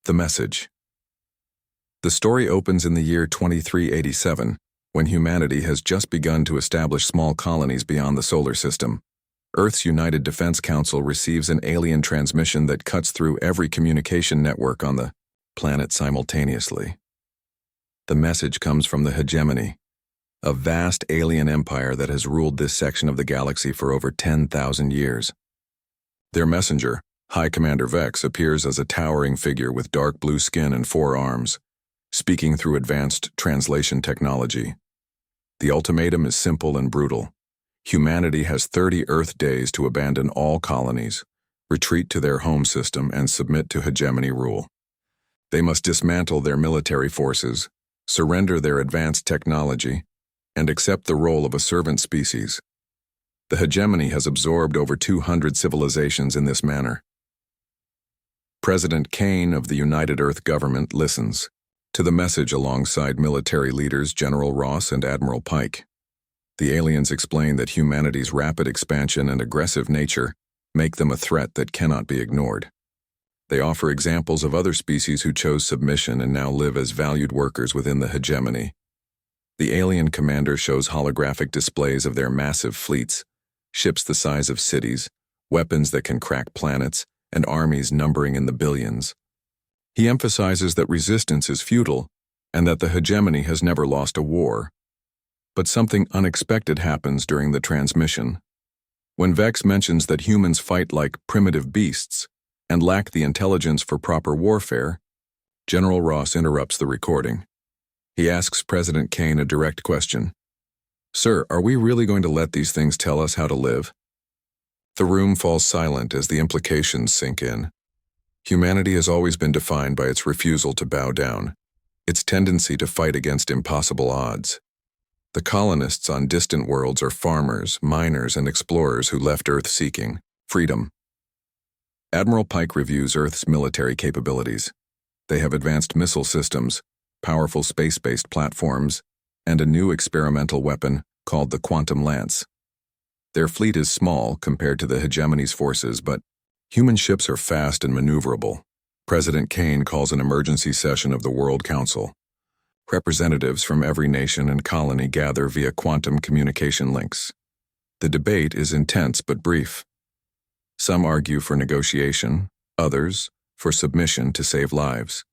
The message. The story opens in the year 2387, when humanity has just begun to establish small colonies beyond the solar system. Earth's United Defense Council receives an alien transmission that cuts through every communication network on the planet simultaneously. The message comes from the hegemony, a vast alien empire that has ruled this section of the galaxy for over 10,000 years. Their messenger, High Commander Vex, appears as a towering figure with dark blue skin and 4 arms, speaking through advanced translation technology. The ultimatum is simple and brutal. Humanity has 30 Earth days to abandon all colonies, retreat to their home system, and submit to hegemony rule. They must dismantle their military forces, surrender their advanced technology, and accept the role of a servant species. The hegemony has absorbed over 200 civilizations in this manner. President Kane of the United Earth government listens to the message alongside military leaders General Ross and Admiral Pike. The aliens explain that humanity's rapid expansion and aggressive nature make them a threat that cannot be ignored. They offer examples of other species who chose submission and now live as valued workers within the hegemony. The alien commander shows holographic displays of their massive fleets, ships the size of cities, weapons that can crack planets, and armies numbering in the billions. He emphasizes that resistance is futile and that the hegemony has never lost a war. But something unexpected happens during the transmission. When Vex mentions that humans fight like primitive beasts and lack the intelligence for proper warfare, General Ross interrupts the recording. He asks President Kane a direct question. "Sir, are we really going to let these things tell us how to live?" The room falls silent as the implications sink in. Humanity has always been defined by its refusal to bow down, its tendency to fight against impossible odds. The colonists on distant worlds are farmers, miners, and explorers who left Earth seeking freedom. Admiral Pike reviews Earth's military capabilities. They have advanced missile systems, powerful space-based platforms, and a new experimental weapon called the Quantum Lance. Their fleet is small compared to the hegemony's forces, but human ships are fast and maneuverable. President Kane calls an emergency session of the World Council. Representatives from every nation and colony gather via quantum communication links. The debate is intense but brief. Some argue for negotiation, others for submission to save lives.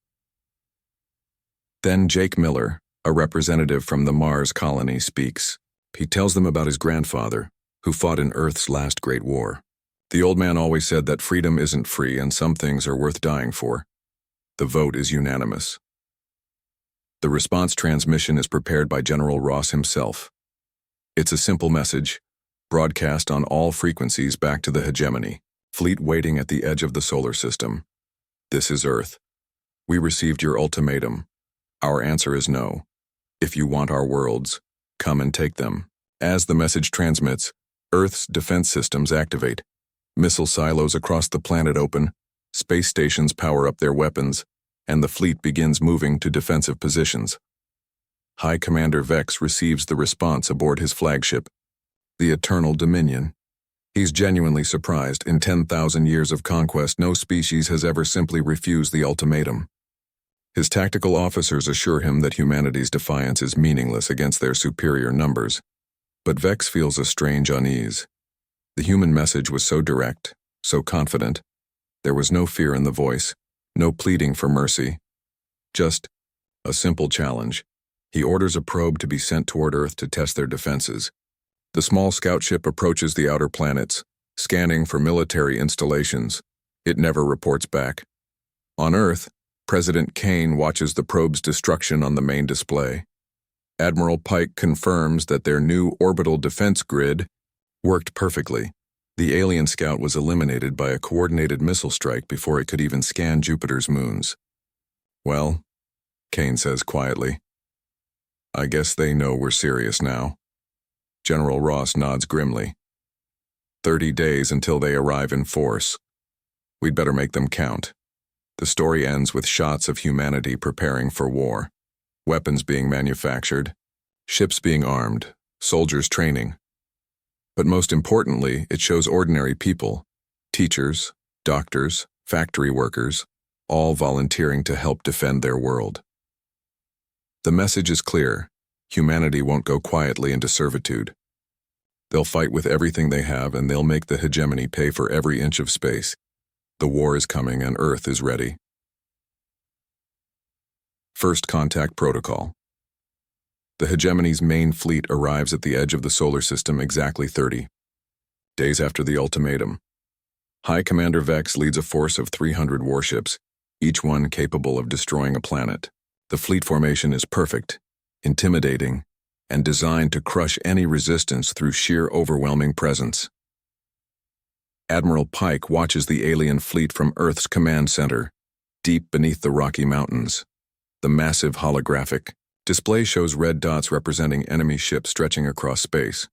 Then Jake Miller, a representative from the Mars colony, speaks. He tells them about his grandfather, who fought in Earth's last great war. The old man always said that freedom isn't free and some things are worth dying for. The vote is unanimous. The response transmission is prepared by General Ross himself. It's a simple message, broadcast on all frequencies back to the hegemony, fleet waiting at the edge of the solar system. This is Earth. We received your ultimatum. Our answer is no. If you want our worlds, come and take them. As the message transmits, Earth's defense systems activate. Missile silos across the planet open, space stations power up their weapons, and the fleet begins moving to defensive positions. High Commander Vex receives the response aboard his flagship, the Eternal Dominion. He's genuinely surprised. In 10,000 years of conquest, no species has ever simply refused the ultimatum. His tactical officers assure him that humanity's defiance is meaningless against their superior numbers. But Vex feels a strange unease. The human message was so direct, so confident. There was no fear in the voice, no pleading for mercy. Just a simple challenge. He orders a probe to be sent toward Earth to test their defenses. The small scout ship approaches the outer planets, scanning for military installations. It never reports back. On Earth, President Kane watches the probe's destruction on the main display. Admiral Pike confirms that their new orbital defense grid worked perfectly. The alien scout was eliminated by a coordinated missile strike before it could even scan Jupiter's moons. "Well," Kane says quietly, "I guess they know we're serious now." General Ross nods grimly. 30 days until they arrive in force. We'd better make them count. The story ends with shots of humanity preparing for war. Weapons being manufactured, ships being armed, soldiers training. But most importantly, it shows ordinary people, teachers, doctors, factory workers, all volunteering to help defend their world. The message is clear: humanity won't go quietly into servitude. They'll fight with everything they have, and they'll make the hegemony pay for every inch of space. The war is coming, and Earth is ready. First Contact Protocol. The hegemony's main fleet arrives at the edge of the solar system exactly 30 days after the ultimatum. High Commander Vex leads a force of 300 warships, each one capable of destroying a planet. The fleet formation is perfect, intimidating, and designed to crush any resistance through sheer overwhelming presence. Admiral Pike watches the alien fleet from Earth's command center, deep beneath the Rocky Mountains. The massive holographic display shows red dots representing enemy ships stretching across space.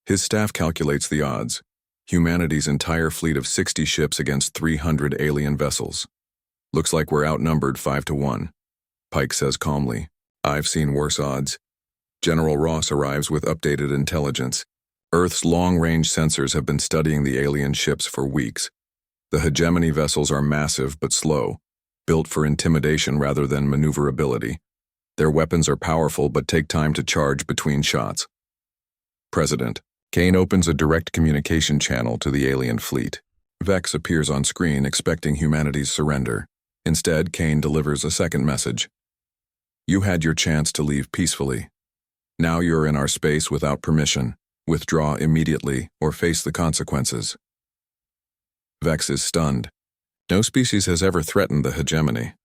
His staff calculates the odds: humanity's entire fleet of 60 ships against 300 alien vessels. Looks like we're outnumbered 5-1. Pike says calmly, "I've seen worse odds." General Ross arrives with updated intelligence. Earth's long-range sensors have been studying the alien ships for weeks. The hegemony vessels are massive but slow, built for intimidation rather than maneuverability. Their weapons are powerful but take time to charge between shots. President Kane opens a direct communication channel to the alien fleet. Vex appears on screen expecting humanity's surrender. Instead, Kane delivers a second message. "You had your chance to leave peacefully. Now you're in our space without permission. Withdraw immediately or face the consequences." Vex is stunned. No species has ever threatened the hegemony.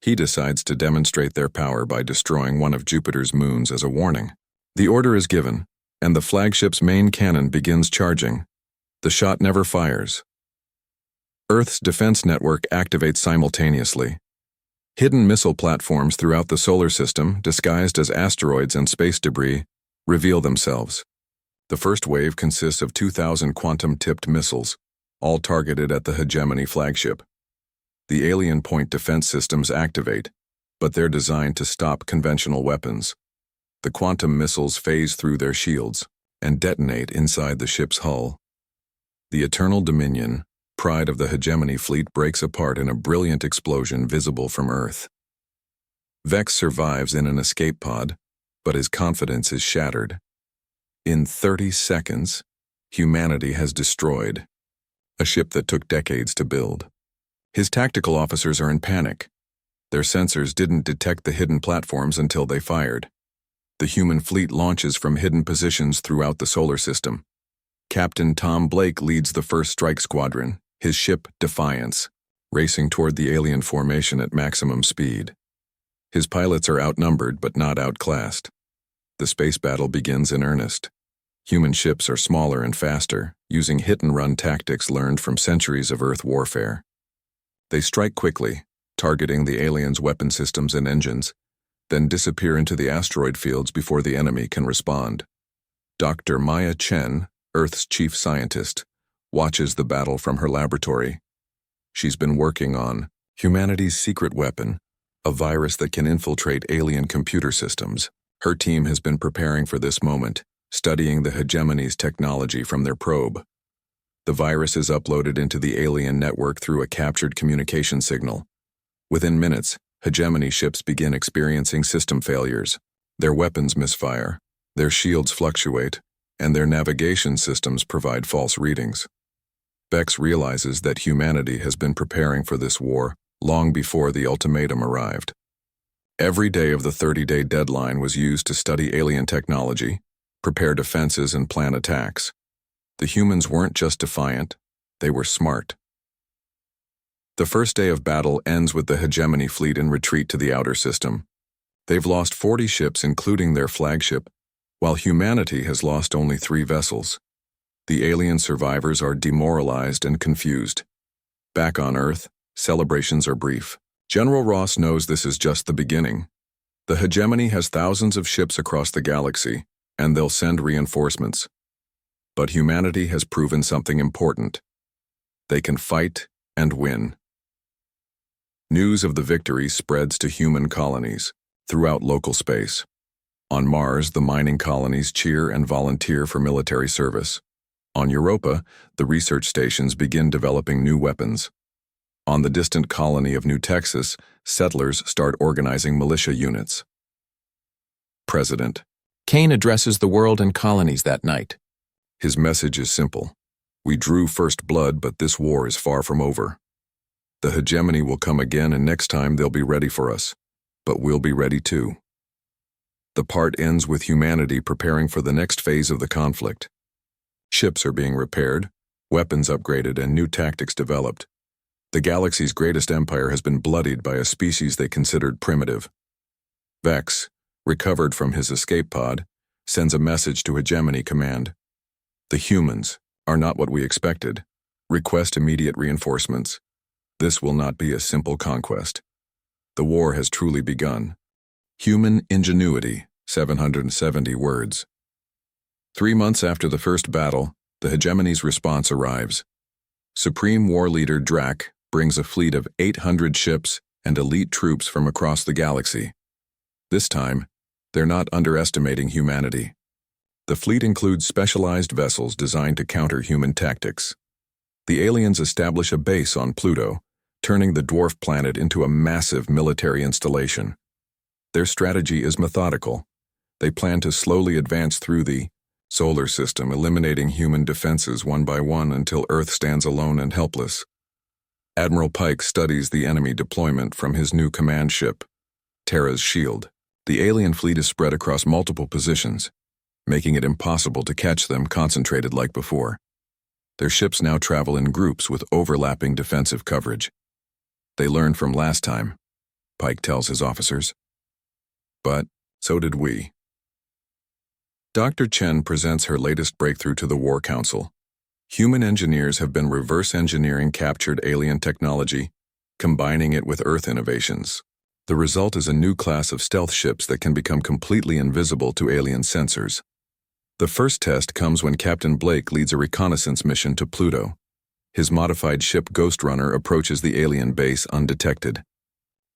He decides to demonstrate their power by destroying one of Jupiter's moons as a warning. The order is given, and the flagship's main cannon begins charging. The shot never fires. Earth's defense network activates simultaneously. Hidden missile platforms throughout the solar system, disguised as asteroids and space debris, reveal themselves. The first wave consists of 2,000 quantum-tipped missiles, all targeted at the hegemony flagship. The alien point defense systems activate, but they're designed to stop conventional weapons. The quantum missiles phase through their shields and detonate inside the ship's hull. The Eternal Dominion, pride of the hegemony fleet, breaks apart in a brilliant explosion visible from Earth. Vex survives in an escape pod, but his confidence is shattered. In 30 seconds, humanity has destroyed a ship that took decades to build. His tactical officers are in panic. Their sensors didn't detect the hidden platforms until they fired. The human fleet launches from hidden positions throughout the solar system. Captain Tom Blake leads the first strike squadron, his ship Defiance, racing toward the alien formation at maximum speed. His pilots are outnumbered but not outclassed. The space battle begins in earnest. Human ships are smaller and faster, using hit-and-run tactics learned from centuries of Earth warfare. They strike quickly, targeting the aliens' weapon systems and engines, then disappear into the asteroid fields before the enemy can respond. Dr. Maya Chen, Earth's chief scientist, watches the battle from her laboratory. She's been working on humanity's secret weapon, a virus that can infiltrate alien computer systems. Her team has been preparing for this moment, studying the hegemony's technology from their probe. The virus is uploaded into the alien network through a captured communication signal. Within minutes, hegemony ships begin experiencing system failures. Their weapons misfire, their shields fluctuate, and their navigation systems provide false readings. Vex realizes that humanity has been preparing for this war long before the ultimatum arrived. Every day of the 30-day deadline was used to study alien technology, prepare defenses, and plan attacks. The humans weren't just defiant, they were smart. The first day of battle ends with the hegemony fleet in retreat to the outer system. They've lost 40 ships, including their flagship, while humanity has lost only 3 vessels. The alien survivors are demoralized and confused. Back on Earth, celebrations are brief. General Ross knows this is just the beginning. The hegemony has thousands of ships across the galaxy, and they'll send reinforcements. But humanity has proven something important. They can fight and win. News of the victory spreads to human colonies throughout local space. On Mars, the mining colonies cheer and volunteer for military service. On Europa, the research stations begin developing new weapons. On the distant colony of New Texas, settlers start organizing militia units. President. Kane addresses the world and colonies that night. His message is simple. We drew first blood, but this war is far from over. The hegemony will come again, and next time they'll be ready for us. But we'll be ready too. The part ends with humanity preparing for the next phase of the conflict. Ships are being repaired, weapons upgraded, and new tactics developed. The galaxy's greatest empire has been bloodied by a species they considered primitive. Vex, recovered from his escape pod, sends a message to Hegemony Command. The humans are not what we expected. Request immediate reinforcements. This will not be a simple conquest. The war has truly begun. Human ingenuity, 770 words. 3 months after the first battle, the hegemony's response arrives. Supreme War Leader Drac brings a fleet of 800 ships and elite troops from across the galaxy. This time, they're not underestimating humanity. The fleet includes specialized vessels designed to counter human tactics. The aliens establish a base on Pluto, turning the dwarf planet into a massive military installation. Their strategy is methodical. They plan to slowly advance through the solar system, eliminating human defenses one by one until Earth stands alone and helpless. Admiral Pike studies the enemy deployment from his new command ship, Terra's Shield. The alien fleet is spread across multiple positions, making it impossible to catch them concentrated like before. Their ships now travel in groups with overlapping defensive coverage. They learned from last time, Pike tells his officers. But so did we. Dr. Chen presents her latest breakthrough to the War Council. Human engineers have been reverse engineering captured alien technology, combining it with Earth innovations. The result is a new class of stealth ships that can become completely invisible to alien sensors. The first test comes when Captain Blake leads a reconnaissance mission to Pluto. His modified ship Ghost Runner approaches the alien base undetected.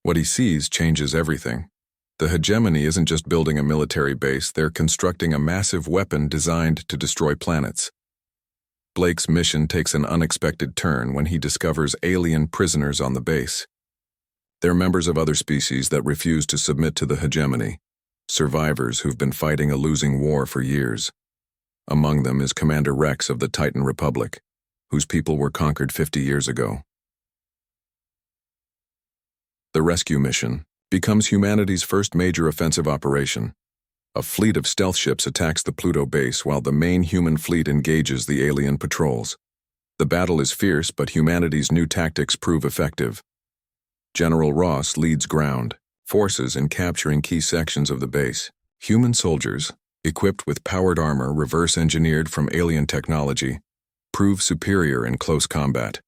What he sees changes everything. The hegemony isn't just building a military base, they're constructing a massive weapon designed to destroy planets. Blake's mission takes an unexpected turn when he discovers alien prisoners on the base. They're members of other species that refuse to submit to the hegemony, survivors who've been fighting a losing war for years. Among them is Commander Rex of the Titan Republic, whose people were conquered 50 years ago. The rescue mission becomes humanity's first major offensive operation. A fleet of stealth ships attacks the Pluto base while the main human fleet engages the alien patrols. The battle is fierce, but humanity's new tactics prove effective. General Ross leads ground forces in capturing key sections of the base. Human soldiers, equipped with powered armor reverse-engineered from alien technology, prove superior in close combat.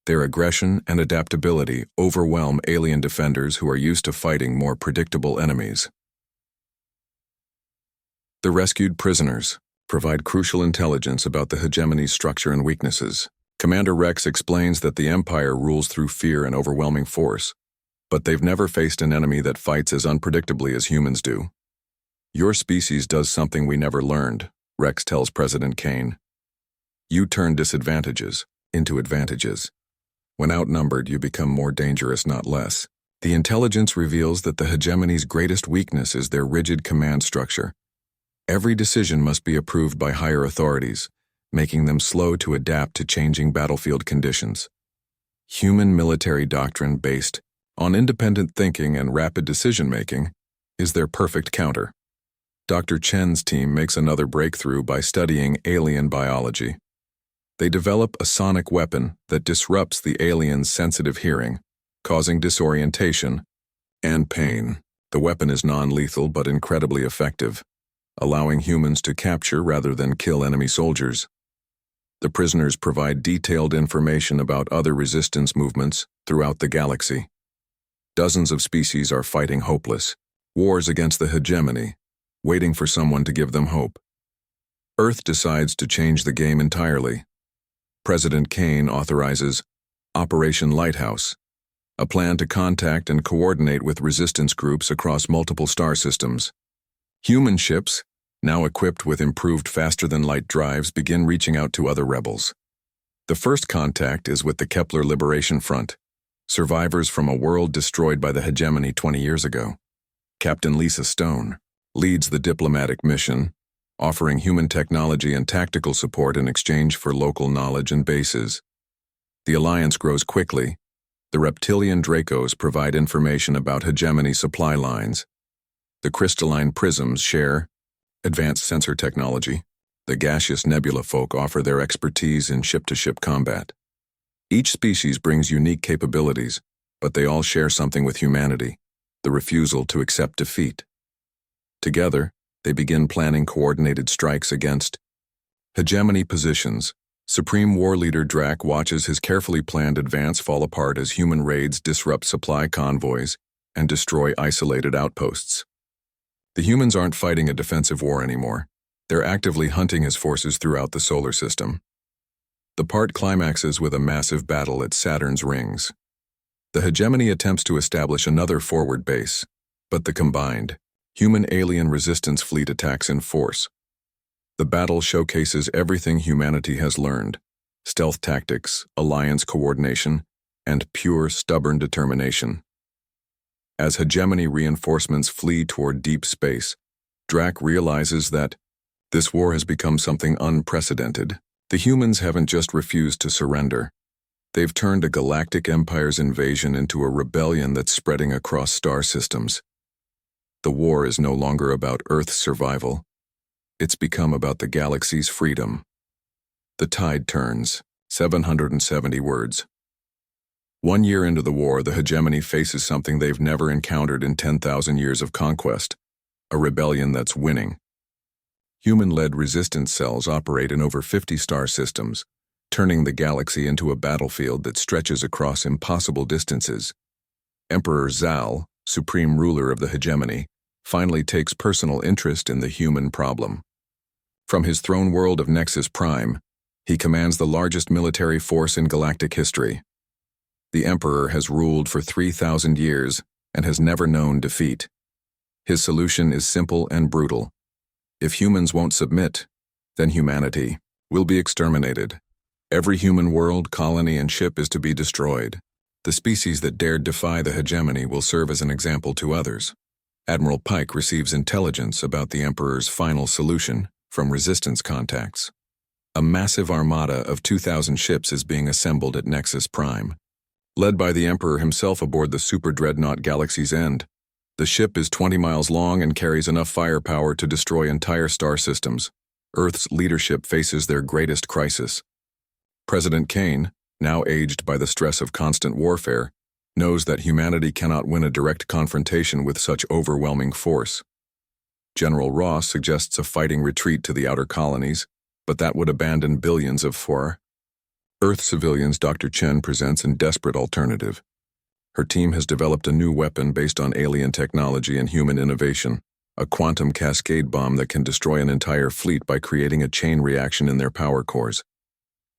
Their aggression and adaptability overwhelm alien defenders who are used to fighting more predictable enemies. The rescued prisoners provide crucial intelligence about the hegemony's structure and weaknesses. Commander Rex explains that the Empire rules through fear and overwhelming force, but they've never faced an enemy that fights as unpredictably as humans do. Your species does something we never learned, Rex tells President Kane. You turn disadvantages into advantages. When outnumbered, you become more dangerous, not less. The intelligence reveals that the hegemony's greatest weakness is their rigid command structure. Every decision must be approved by higher authorities, making them slow to adapt to changing battlefield conditions. Human military doctrine based on independent thinking and rapid decision-making is their perfect counter. Dr. Chen's team makes another breakthrough by studying alien biology. They develop a sonic weapon that disrupts the alien's sensitive hearing, causing disorientation and pain. The weapon is non-lethal but incredibly effective, allowing humans to capture rather than kill enemy soldiers. The prisoners provide detailed information about other resistance movements throughout the galaxy. Dozens of species are fighting hopeless wars against the hegemony, waiting for someone to give them hope. Earth decides to change the game entirely. President Kane authorizes Operation Lighthouse, a plan to contact and coordinate with resistance groups across multiple star systems. Human ships, now equipped with improved faster-than-light drives, begin reaching out to other rebels. The first contact is with the Kepler Liberation Front, survivors from a world destroyed by the hegemony 20 years ago. Captain Lisa Stone leads the diplomatic mission, offering human technology and tactical support in exchange for local knowledge and bases. The alliance grows quickly. The reptilian Dracos provide information about hegemony supply lines. The crystalline prisms share advanced sensor technology. The gaseous nebula folk offer their expertise in ship-to-ship combat. Each species brings unique capabilities, but they all share something with humanity: the refusal to accept defeat. Together, they begin planning coordinated strikes against hegemony positions. Supreme War Leader Drac watches his carefully planned advance fall apart as human raids disrupt supply convoys and destroy isolated outposts. The humans aren't fighting a defensive war anymore. They're actively hunting his forces throughout the solar system. The part climaxes with a massive battle at Saturn's rings. The hegemony attempts to establish another forward base, but the combined human-alien resistance fleet attacks in force. The battle showcases everything humanity has learned: stealth tactics, alliance coordination, and pure, stubborn determination. As hegemony reinforcements flee toward deep space, Drac realizes that this war has become something unprecedented. The humans haven't just refused to surrender. They've turned a galactic empire's invasion into a rebellion that's spreading across star systems. The war is no longer about Earth's survival. It's become about the galaxy's freedom. The tide turns. 770 words. 1 year into the war, the hegemony faces something they've never encountered in 10,000 years of conquest: a rebellion that's winning. Human-led resistance cells operate in over 50 star systems, turning the galaxy into a battlefield that stretches across impossible distances. Emperor Zal, supreme ruler of the hegemony, finally takes personal interest in the human problem. From his throne world of Nexus Prime, he commands the largest military force in galactic history. The Emperor has ruled for 3,000 years and has never known defeat. His solution is simple and brutal: if humans won't submit, then humanity will be exterminated. Every human world, colony, and ship is to be destroyed. The species that dared defy the hegemony will serve as an example to others. Admiral Pike receives intelligence about the Emperor's final solution from resistance contacts. A massive armada of 2,000 ships is being assembled at Nexus Prime. Led by the Emperor himself aboard the super dreadnought Galaxy's End, the ship is 20 miles long and carries enough firepower to destroy entire star systems. Earth's leadership faces their greatest crisis. President Kane, now aged by the stress of constant warfare, knows that humanity cannot win a direct confrontation with such overwhelming force. General Ross suggests a fighting retreat to the outer colonies, but that would abandon billions of for Earth civilians. Dr. Chen presents a desperate alternative. Her team has developed a new weapon based on alien technology and human innovation, a quantum cascade bomb that can destroy an entire fleet by creating a chain reaction in their power cores.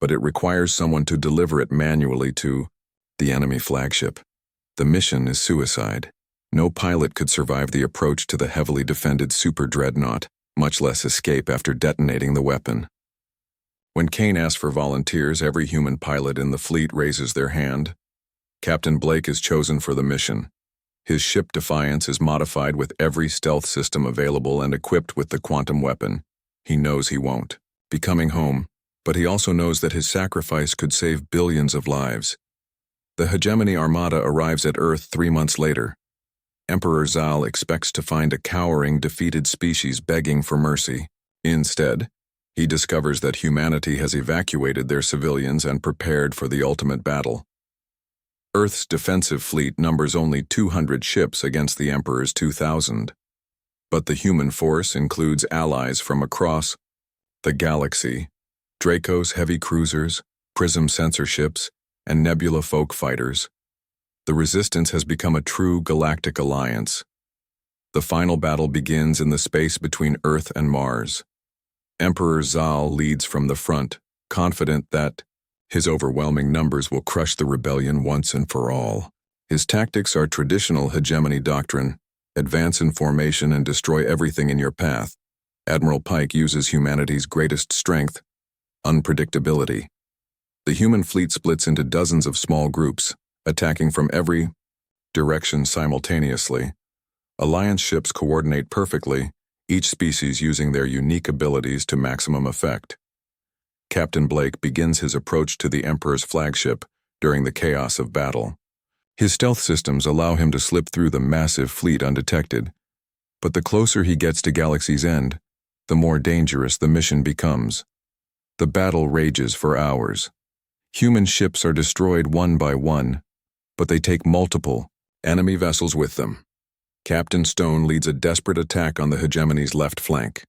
But it requires someone to deliver it manually to the enemy flagship. The mission is suicide. No pilot could survive the approach to the heavily defended super dreadnought, much less escape after detonating the weapon. When Kane asks for volunteers, every human pilot in the fleet raises their hand. Captain Blake is chosen for the mission. His ship Defiance is modified with every stealth system available and equipped with the quantum weapon. He knows he won't be coming home, but he also knows that his sacrifice could save billions of lives. The hegemony armada arrives at Earth 3 months later. Emperor Zal expects to find a cowering, defeated species begging for mercy. Instead, he discovers that humanity has evacuated their civilians and prepared for the ultimate battle. Earth's defensive fleet numbers only 200 ships against the Emperor's 2,000. But the human force includes allies from across the galaxy: Dracos heavy cruisers, Prism sensor ships, and Nebula folk fighters. The Resistance has become a true galactic alliance. The final battle begins in the space between Earth and Mars. Emperor Zal leads from the front, confident that his overwhelming numbers will crush the rebellion once and for all. His tactics are traditional hegemony doctrine: advance in formation and destroy everything in your path. Admiral Pike uses humanity's greatest strength: unpredictability. The human fleet splits into dozens of small groups, attacking from every direction simultaneously. Alliance ships coordinate perfectly, each species using their unique abilities to maximum effect. Captain Blake begins his approach to the Emperor's flagship during the chaos of battle. His stealth systems allow him to slip through the massive fleet undetected, but the closer he gets to Galaxy's End, the more dangerous the mission becomes. The battle rages for hours. Human ships are destroyed one by one, but they take multiple enemy vessels with them. Captain Stone leads a desperate attack on the hegemony's left flank.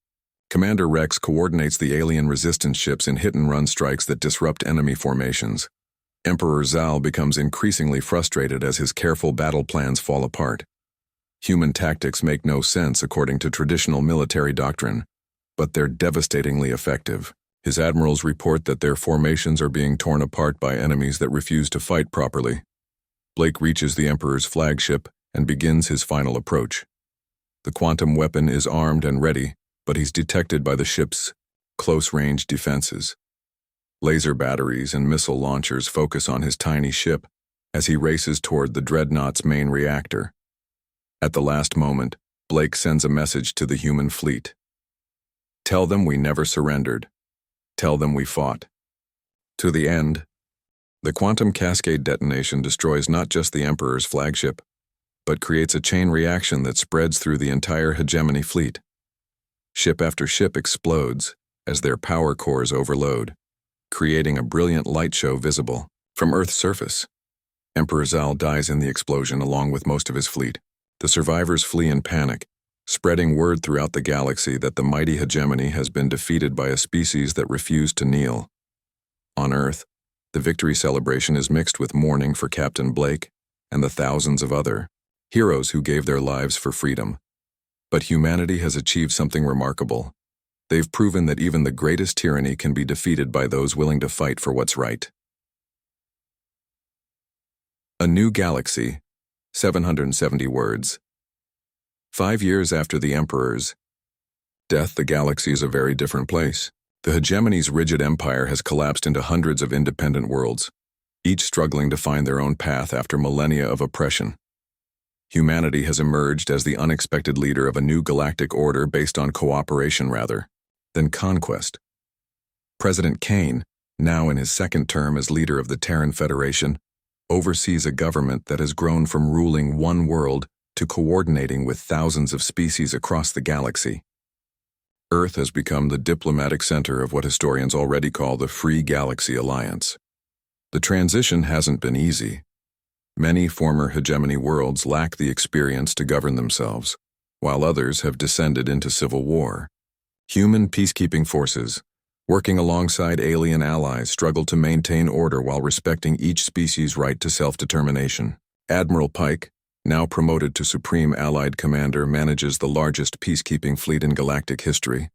Commander Rex coordinates the alien resistance ships in hit-and-run strikes that disrupt enemy formations. Emperor Zal becomes increasingly frustrated as his careful battle plans fall apart. Human tactics make no sense according to traditional military doctrine, but they're devastatingly effective. His admirals report that their formations are being torn apart by enemies that refuse to fight properly. Blake reaches the Emperor's flagship and begins his final approach. The quantum weapon is armed and ready, but he's detected by the ship's close-range defenses. Laser batteries and missile launchers focus on his tiny ship as he races toward the dreadnought's main reactor. At the last moment, Blake sends a message to the human fleet. Tell them we never surrendered. Tell them we fought. To the end. The quantum cascade detonation destroys not just the Emperor's flagship, but creates a chain reaction that spreads through the entire hegemony fleet. Ship after ship explodes as their power cores overload, creating a brilliant light show visible from Earth's surface. Emperor Zal dies in the explosion along with most of his fleet. The survivors flee in panic, spreading word throughout the galaxy that the mighty hegemony has been defeated by a species that refused to kneel. On Earth, the victory celebration is mixed with mourning for Captain Blake and the thousands of other heroes who gave their lives for freedom. But humanity has achieved something remarkable. They've proven that even the greatest tyranny can be defeated by those willing to fight for what's right. A New Galaxy, 770 words. 5 years after the Emperor's death, the galaxy is a very different place. The hegemony's rigid empire has collapsed into hundreds of independent worlds, each struggling to find their own path after millennia of oppression. Humanity has emerged as the unexpected leader of a new galactic order based on cooperation rather than conquest. President Kane, now in his second term as leader of the Terran Federation, oversees a government that has grown from ruling one world to coordinating with thousands of species across the galaxy. Earth has become the diplomatic center of what historians already call the Free Galaxy Alliance. The transition hasn't been easy. Many former hegemony worlds lack the experience to govern themselves, while others have descended into civil war. Human peacekeeping forces, working alongside alien allies, struggle to maintain order while respecting each species' right to self-determination. Admiral Pike, now promoted to Supreme Allied Commander, manages the largest peacekeeping fleet in galactic history.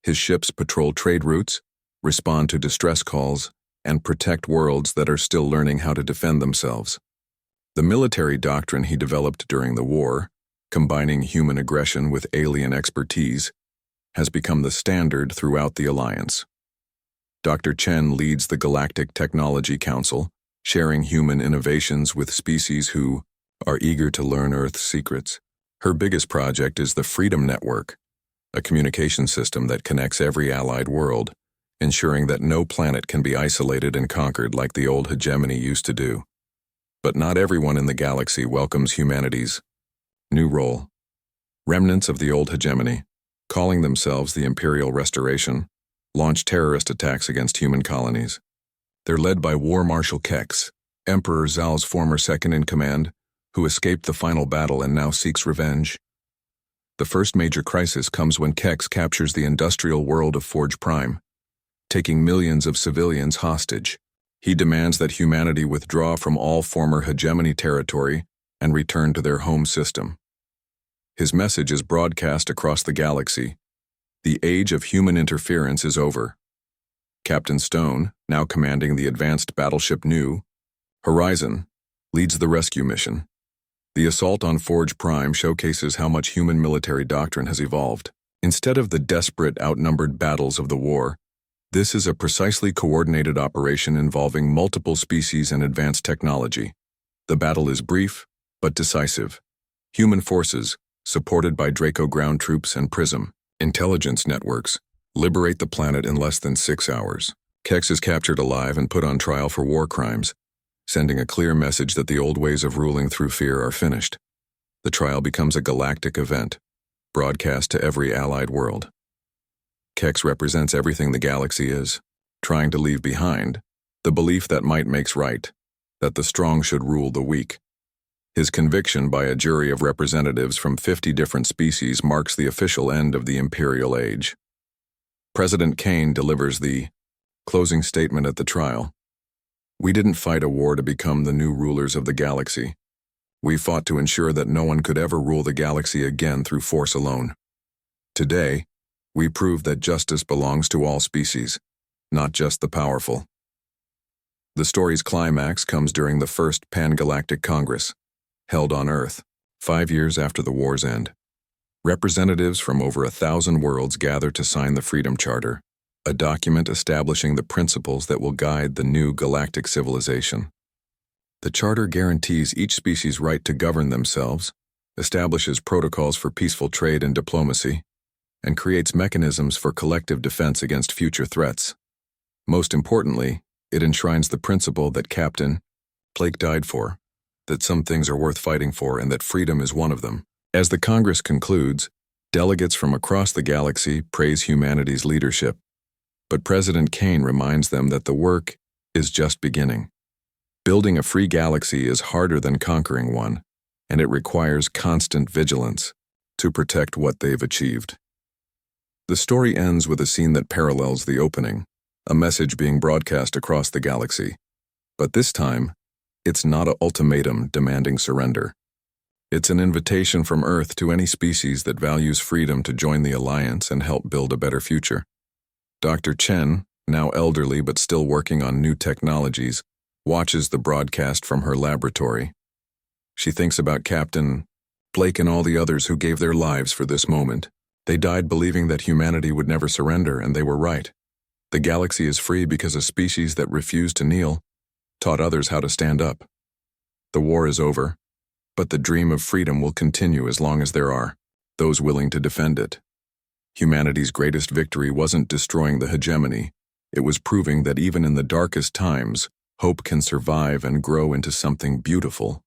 His ships patrol trade routes, respond to distress calls, and protect worlds that are still learning how to defend themselves. The military doctrine he developed during the war, combining human aggression with alien expertise, has become the standard throughout the Alliance. Dr. Chen leads the Galactic Technology Council, sharing human innovations with species who are eager to learn Earth's secrets. Her biggest project is the Freedom Network, a communication system that connects every allied world, ensuring that no planet can be isolated and conquered like the old hegemony used to do. But not everyone in the galaxy welcomes humanity's new role. Remnants of the old hegemony, calling themselves the Imperial Restoration, launch terrorist attacks against human colonies. They're led by War Marshal Kex, Emperor Zal's former second-in-command, who escaped the final battle and now seeks revenge. The first major crisis comes when Kex captures the industrial world of Forge Prime, taking millions of civilians hostage. He demands that humanity withdraw from all former hegemony territory and return to their home system. His message is broadcast across the galaxy. The age of human interference is over. Captain Stone, now commanding the advanced battleship New Horizon, leads the rescue mission. The assault on Forge Prime showcases how much human military doctrine has evolved. Instead of the desperate, outnumbered battles of the war, this is a precisely coordinated operation involving multiple species and advanced technology. The battle is brief, but decisive. Human forces, supported by Draco ground troops and PRISM intelligence networks, liberate the planet in less than 6 hours. Kex is captured alive and put on trial for war crimes, sending a clear message that the old ways of ruling through fear are finished. The trial becomes a galactic event, broadcast to every allied world. Kex represents everything the galaxy is, trying to leave behind the belief that might makes right, that the strong should rule the weak. His conviction by a jury of representatives from 50 different species marks the official end of the Imperial Age. President Kane delivers the closing statement at the trial. "We didn't fight a war to become the new rulers of the galaxy. We fought to ensure that no one could ever rule the galaxy again through force alone. Today, we prove that justice belongs to all species, not just the powerful." The story's climax comes during the first Pan-Galactic Congress, held on Earth, 5 years after the war's end. Representatives from over 1,000 worlds gather to sign the Freedom Charter, a document establishing the principles that will guide the new galactic civilization. The Charter guarantees each species' right to govern themselves, establishes protocols for peaceful trade and diplomacy, and creates mechanisms for collective defense against future threats. Most importantly, it enshrines the principle that Captain Blake died for, that some things are worth fighting for and that freedom is one of them. As the Congress concludes, delegates from across the galaxy praise humanity's leadership, but President Kane reminds them that the work is just beginning. Building a free galaxy is harder than conquering one, and it requires constant vigilance to protect what they've achieved. The story ends with a scene that parallels the opening, a message being broadcast across the galaxy. But this time, it's not an ultimatum demanding surrender. It's an invitation from Earth to any species that values freedom to join the Alliance and help build a better future. Dr. Chen, now elderly but still working on new technologies, watches the broadcast from her laboratory. She thinks about Captain Blake and all the others who gave their lives for this moment. They died believing that humanity would never surrender, and they were right. The galaxy is free because a species that refused to kneel taught others how to stand up. The war is over, but the dream of freedom will continue as long as there are those willing to defend it. Humanity's greatest victory wasn't destroying the hegemony. It was proving that even in the darkest times, hope can survive and grow into something beautiful.